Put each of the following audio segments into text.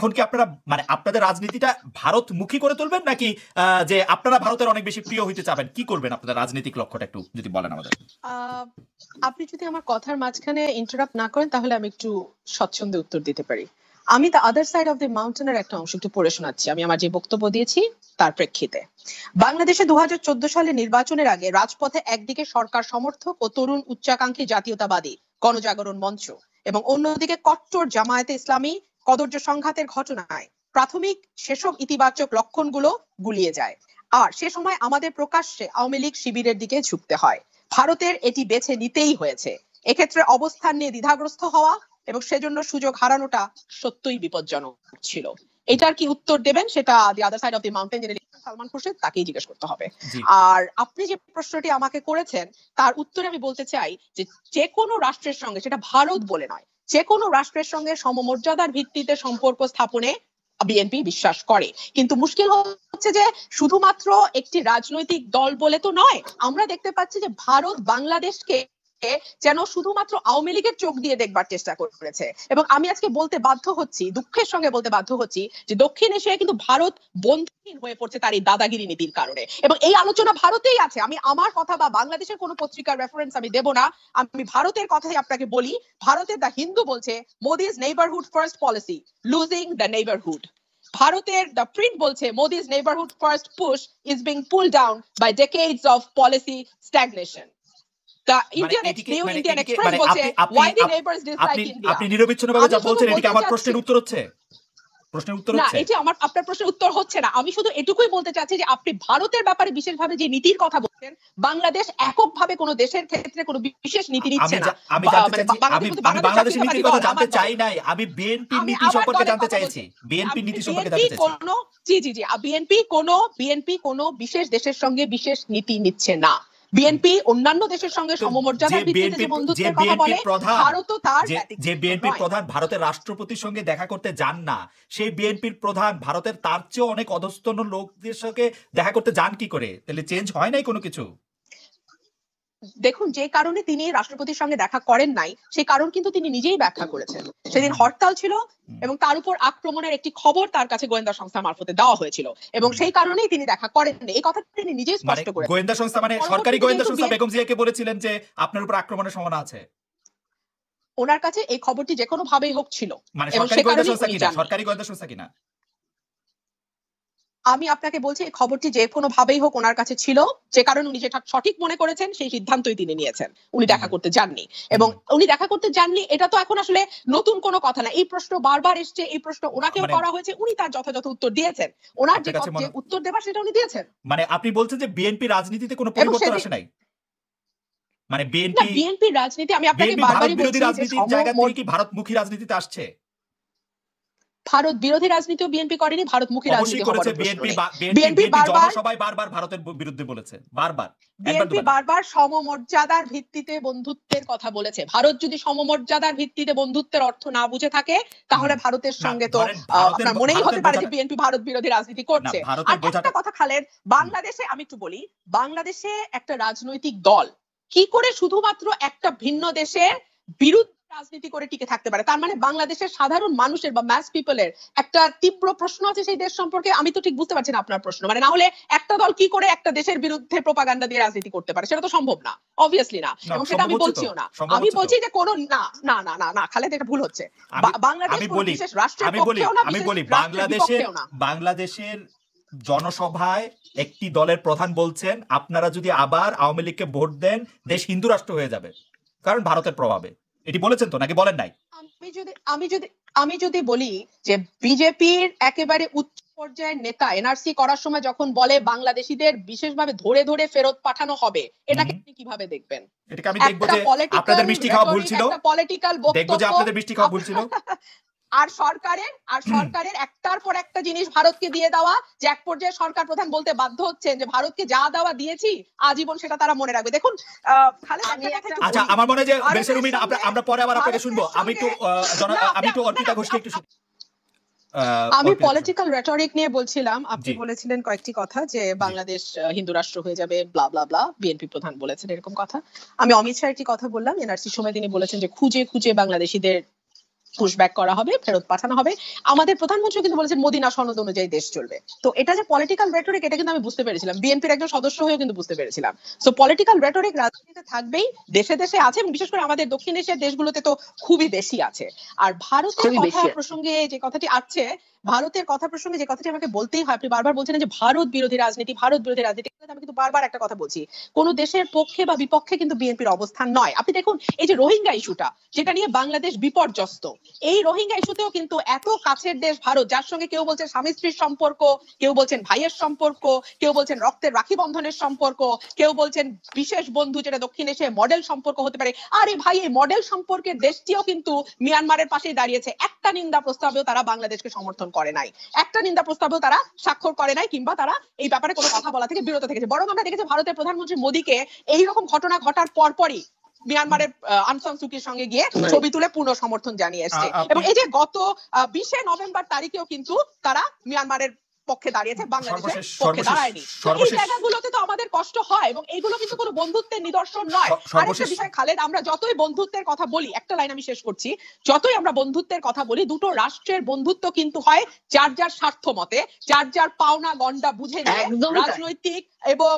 এখন কি আপনারা মানে আপনাদের রাজনীতিটা ভারতমুখী করে তুলবেন নাকি যে আপনারা ভারতের অনেক বেশি প্রিয় হইতে চাবেন? কি করবেন আপনাদের রাজনৈতিক লক্ষ্যটা একটু যদি বলেন আমাদের। আপনি যদি আমার কথার মাঝখানে ইন্টারাপ্ট না করেন তাহলে আমি একটু স্বচ্ছন্দে উত্তর দিতে পারি। আমি the other side of the মাউন্টেনের একটা অংশ একটু পড়ে শোনাচ্ছি, আমি আমার যে বক্তব্য দিয়েছি তার প্রেক্ষিতে। বাংলাদেশে 2014 সালে নির্বাচনের আগে রাজপথে একদিকে সরকার সমর্থক ও তরুণ উচ্চাকাঙ্ক্ষী জাতীয়তাবাদী গণজাগরণ মঞ্চ এবং অন্যদিকে কট্টর জামায়াতে ইসলামী কদর্য সংঘাতের ঘটনায় প্রাথমিক সেসব ইতিবাচক লক্ষণগুলো গুলিয়ে যায়। আর সে সময় আমাদের প্রকাশ্যে আওয়ামী লীগ শিবিরের দিকে ঝুঁকতে হয়। ভারতের এটি বেছে নিতেই হয়েছে। এক্ষেত্রে অবস্থান নিয়ে দ্বিধাগ্রস্ত হওয়া এবং সেজন্য সুযোগ হারানোটা সত্যই বিপজ্জনক ছিল। এটার কি উত্তর দেবেন সেটা the other side of the mountain যিনি সালমান খুরশিদ তাকেই জিজ্ঞেস করতে হবে। আর আপনি যে প্রশ্নটি আমাকে করেছেন তার উত্তরে আমি বলতে চাই যে কোনো রাষ্ট্রের সঙ্গে, সেটা ভারত বলে নয়, যে কোনো রাষ্ট্রের সঙ্গে সমমর্যাদার ভিত্তিতে সম্পর্ক স্থাপনে বিএনপি বিশ্বাস করে। কিন্তু মুশকিল হচ্ছে যে শুধুমাত্র একটি রাজনৈতিক দল বলে তো নয়, আমরা দেখতে পাচ্ছি যে ভারত বাংলাদেশকে যেন শুধুমাত্র আওয়ামী লীগের চোখ দিয়ে দেখবার চেষ্টা করেছে। এবং আমি আজকে বলতে বাধ্য হচ্ছি, দুঃখের সঙ্গে বলতে বাধ্য হচ্ছি যে দক্ষিণ এশিয়ায় কিন্তু ভারত বন্ধুহীন হয়ে পড়ছে তার এই দাদাগিরি নীতির কারণে। এবং এই আলোচনা ভারতেই আছে। আমি আমার কথা বা বাংলাদেশের কোনো পত্রিকার রেফারেন্স আমি দেব না, আমি ভারতের কথাই আপনাকে বলি। ভারতের দ্য হিন্দু বলছে Modi's neighbourhood first policy losing the neighbourhood. ভারতের দ্য প্রিন্ট বলছে Modi's neighbourhood first push is being pulled down by decades of policy stagnation. আপনি নিরবিচ্ছিন্নভাবে যা বলছেন এটি আমার প্রশ্নের উত্তর হচ্ছে? না, এটি আমার আপনার প্রশ্নের উত্তর হচ্ছে না। আমি শুধু এটুকুই বলতে চাচ্ছি যে আপনি ভারতের ব্যাপারে বিশেষভাবে যে নীতির কথা বলছেন, বাংলাদেশ এককভাবে কোনো দেশের ক্ষেত্রে কোনো বিশেষ নীতি নিচ্ছে না। আমি বাংলাদেশের নীতির কথা জানতে চাই নাই, আমি বিএনপির নীতি সম্পর্কে জানতে চাইছি। বিএনপির নীতি সম্পর্কে জানতে চাইছি। জি বিএনপি কোনো বিশেষ দেশের সঙ্গে বিশেষ নীতি নিচ্ছে না। বিএনপি অন্যান্য দেশের সঙ্গে সমমর্যাদার ভিত্তিতে যে বন্ধুত্বের কথা বলে, ভারতও তার যে বিএনপির প্রধান ভারতের রাষ্ট্রপতির সঙ্গে দেখা করতে যান না, সেই বিএনপির প্রধান ভারতের তার চেয়ে অনেক অধস্তন লোকদের সঙ্গে দেখা করতে যান কি করে? তাহলে চেঞ্জ হয় নাই কোনো কিছু? দেখুন, যে কারণে তিনি রাষ্ট্রপতির সঙ্গে দেখা করেন নাই সেই কারণ কিন্তু তিনি নিজেই ব্যাখ্যা করেছেন। সেদিন হরতাল ছিল এবং তার উপর আক্রমণের একটি খবর তার কাছে গোয়েন্দা সংস্থা মারফতে দেওয়া হয়েছিল এবং সেই কারণেই তিনি দেখা করেননি। এই কথা তিনি নিজেই স্পষ্ট করেছেন। গোয়েন্দা সংস্থা মানে সরকারি গোয়েন্দা সংস্থা বেগম জিয়াকে বলেছিলেন যে আপনার উপর আক্রমণের সম্ভাবনা আছে। ওনার কাছে এই খবরটি যে কোনো ভাবেই হোক ছিল। মানে সরকারি গোয়েন্দা সংস্থা কিনা? সরকারি গোয়েন্দা সংস্থা কিনা? আমি আপনাকে বলছি এই খবরটি যে কোনো ভাবেই হোক ওনার কাছে ছিল, যে কারণে উনি যেটা সঠিক মনে করেছেন সেই সিদ্ধান্তই তিনি নিয়েছেন। উনি দেখা করতে যাননি এবং উনি দেখা করতে যাননি এটা তো এখন আসলে নতুন কোনো কথা না। এই প্রশ্ন বারবার এসছে, এই প্রশ্ন ওনাকেও করা হয়েছে, উনি তার যথাযথ উত্তর দিয়েছেন। ওনার যে উত্তর দেবার সেটা উনি দিয়েছেন। মানে আপনি বলছেন যে বিএনপি রাজনীতিতে কোনো পরিবর্তন আসে নাই? মানে বিএনপি রাজনীতি আমি আপনাকে বারবারই বলছি যে রাজনীতির জায়গা থেকে কি ভারতমুখী রাজনীতিতে আসছে? ভারত বিরোধী রাজনীতিও বিএনপি করেনি, ভারতমুখী রাজনীতি করেছে। বিএনপি সবাই বারবার ভারতের বিরুদ্ধে বলেছে, বিএনপি বারবার সমমর্যাদার ভিত্তিতে বন্ধুত্বের কথা বলেছে। ভারত যদি সমমর্যাদার ভিত্তিতে বন্ধুত্বের অর্থ না বুঝে থাকে তাহলে ভারতের সঙ্গে তো আপনার মনেই হতে পারে যে বিএনপি ভারত বিরোধী রাজনীতি করছে। আর একটা কথা খালেদ, বাংলাদেশে আমি একটু বলি, বাংলাদেশে একটা রাজনৈতিক দল কি করে শুধুমাত্র একটা ভিন্ন দেশের বিরুদ্ধে রাজনীতি করে টিকে থাকতে পারে? তার মানে বাংলাদেশের সাধারণ মানুষের বা ম্যাস পিপলের একটা তীব্র প্রশ্ন আছে সেই দেশ সম্পর্কে। আমি তো ঠিক বুঝতে পারছি না আপনার প্রশ্ন। মানে না হলে একটা দল কি করে একটা দেশের বিরুদ্ধে প্রোপাগান্ডা দিয়ে রাজনীতি করতে পারে? সেটা তো সম্ভব না, অবভিয়াসলি না, এবং সেটা আমি বলছিও না। আমি বলছি যে কোনো না না না না না খালেদ, এটা ভুল হচ্ছে। বাংলাদেশ বিশেষ রাষ্ট্রের পক্ষেও না, আমি বলি বাংলাদেশের জনসভায় একটি দলের প্রধান বলছেন আপনারা যদি আবার আওয়ামী লীগকে ভোট দেন দেশ হিন্দু রাষ্ট্র হয়ে যাবে কারণ ভারতের প্রভাবে। এটি বলেছেন তো নাকি বলেন নাই? আমি যদি বলি যে বিজেপির একেবারে উচ্চ পর্যায়ের নেতা এনআরসি করার সময় যখন বলে বাংলাদেশিদের বিশেষভাবে ধরে ধরে ফেরত পাঠানো হবে, এটাকে আপনি কিভাবে দেখবেন? এটাকে আমি দেখব যে আপনাদের মিষ্টি খাওয়া ভুল ছিল, দেখব যে আপনাদের মিষ্টি খাওয়া ভুল ছিল। আর সরকারের একটার পর একটা জিনিস ভারতকে দিয়ে দেওয়া, যে এক পর্যায়ে সরকার প্রধান বলতে বাধ্য হচ্ছেন যে ভারতকে যা দেওয়া দিয়েছি আজীবন সেটা তারা মনে রাখবে। দেখুন আচ্ছা, আমার মনে হয় যে বেসরুমিন আমরা পরে আবার আপনাকে শুনবো। আমি একটু অর্পিতা ঘোষকে একটু আমি পলিটিক্যাল রেটরিক নিয়ে বলছিলাম। আপনি বলেছিলেন কয়েকটি কথা যে বাংলাদেশ হিন্দু রাষ্ট্র হয়ে যাবে, ব্লা ব্লা ব্লা, বিএনপি প্রধান বলেছেন এরকম কথা। আমি অমিত শাহের একটি কথা বললাম, এনআরসি সময় তিনি বলেছেন যে খুঁজে খুঁজে বাংলাদেশিদের পুশব্যাক করা হবে, ফেরত পাঠানো হবে। আমাদের প্রধানমন্ত্রী কিন্তু বলেছেন মদিনা সনদ অনুযায়ী দেশ চলবে। তো এটা যে পলিটিক্যাল রেটরিক, এটা কিন্তু আমি বুঝতে পেরেছিলাম, বিএনপির একজন সদস্য হয়েও কিন্তু বুঝতে পেরেছিলাম। সো পলিটিক্যাল রেটরিক রাজনীতিতে থাকবেই, দেশে দেশে আছে, এবং বিশেষ করে আমাদের দক্ষিণ এশিয়ার দেশগুলোতে তো খুবই বেশি আছে। আর ভারতের কথা প্রসঙ্গে যে কথাটি আসছে, ভারতের কথা প্রসঙ্গে যে কথাটি আমাকে বলতেই হয়, আপনি বারবার বলছেন যে ভারত বিরোধী রাজনীতি, ভারত বিরোধী রাজনীতি। আমি কিন্তু বারবার একটা কথা বলছি, কোন দেশের পক্ষে বা বিপক্ষে কিন্তু বিএনপির অবস্থান নয়। আপনি দেখুন এই যে রোহিঙ্গা ইস্যুটা, যেটা নিয়ে বাংলাদেশ বিপর্যস্ত, এই রোহিঙ্গা ইস্যুতেও কিন্তু এত কাছের দেশ ভারত, যার সঙ্গে কেউ বলছেন স্বামী স্ত্রীর সম্পর্ক, কেউ বলছেন ভাইয়ের সম্পর্ক, কেউ বলছেন রক্তের রাখি বন্ধনের সম্পর্ক, কেউ বলছেন বিশেষ বন্ধু, যেটা দক্ষিণ এশিয়ায় মডেল সম্পর্ক হতে পারে। আরে ভাই, এই মডেল সম্পর্কের দেশটিও কিন্তু মিয়ানমারের পাশেই দাঁড়িয়েছে। একটা নিন্দা প্রস্তাবেও তারা বাংলাদেশকে সমর্থন করে নাই, একটা নিন্দা প্রস্তাবেও তারা স্বাক্ষর করে নাই, কিংবা তারা এই ব্যাপারে কোনো কথা বলা থেকে বিরত থেকেছে। বরং আমরা দেখেছি ভারতের প্রধানমন্ত্রী মোদীকে এইরকম ঘটনা ঘটার পরপরই মিয়ানমারের আং সান সু কির সঙ্গে গিয়ে ছবি তুলে পূর্ণ সমর্থন জানিয়ে এসছে। এবং এই যে গত 20 নভেম্বর তারিখেও কিন্তু তারা মিয়ানমারের পক্ষে দাঁড়িয়েছে, বাংলাদেশের পক্ষে দাঁড়ায়নি। এই জায়গাগুলোতে তো আমাদের কষ্ট হয়, এবং এইগুলো কিন্তু কোনো বন্ধুত্বের নিদর্শন নয়। আরেকটা বিষয় খালেদ, আমরা যতই বন্ধুত্বের কথা বলি, একটা লাইন আমি শেষ করছি, যতই আমরা বন্ধুত্বের কথা বলি, দুটো রাষ্ট্রের বন্ধুত্ব কিন্তু হয় যার যার স্বার্থ মতে, যার যার পাওনা গন্ডা বুঝে নিয়ে, রাজনৈতিক এবং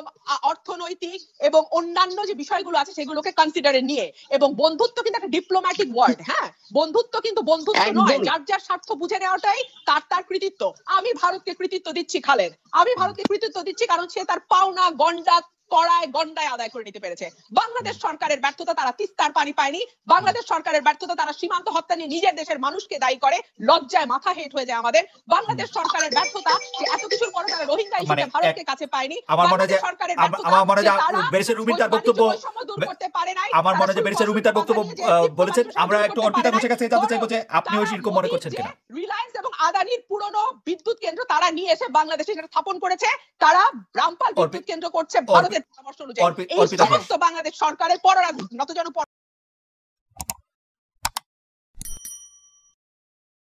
অর্থনৈতিক এবং অন্যান্য যে বিষয়গুলো আছে সেগুলোকে কনসিডারে নিয়ে। এবং বন্ধুত্ব কিন্তু একটা ডিপ্লোম্যাটিক ওয়ার্ড। হ্যাঁ, বন্ধুত্ব কিন্তু বন্ধুত্ব নয়, যার যার স্বার্থ বুঝে নেওয়াটাই তার কৃতিত্ব। আমি ভারতকে কৃতিত্ব দিচ্ছি খালেদ, আমি ভারতকে কৃতিত্ব দিচ্ছি, কারণ সে তার পাওনা গন্ডা কড়ায় গন্ডায় আদায় করে নিতে পেরেছে। বাংলাদেশ সরকারের ব্যর্থতা, তারা তিস্তার পানি পায়নি। বাংলাদেশ সরকারের ব্যর্থতা, তারা সীমান্ত হত্যা নিয়ে নিজের দেশের মানুষকে দায়ী করে, লজ্জায় মাথা হেট হয়ে যায় আমাদের। বাংলাদেশ সরকারের ব্যর্থতা যে এত কিছুর পরে তারা রোহিঙ্গা ইস্যুতে ভারতকে কাছে পায়নি। আমার মনে হয় বেরিসের রুমিন তার বক্তব্য, আমার মনে হয় বেরিসের রুমিন তার বক্তব্য বলেছেন। আমরা একটু অর্পিতা ঘোষের কাছে জানতে চাইবো যে আপনিও সেরকম মনে করছেন কিনা। রিলায়েন্স এবং আদানির পুরনো বিদ্যুৎ কেন্দ্র তারা নিয়ে এসে বাংলাদেশে সেটা স্থাপন করেছে, তারা রামপাল বিদ্যুৎ কেন্দ্র করছে ভারতের পরামর্শ অনুযায়ী। এই সমস্ত বাংলাদেশ সরকারের পররাষ্ট্র নতজানু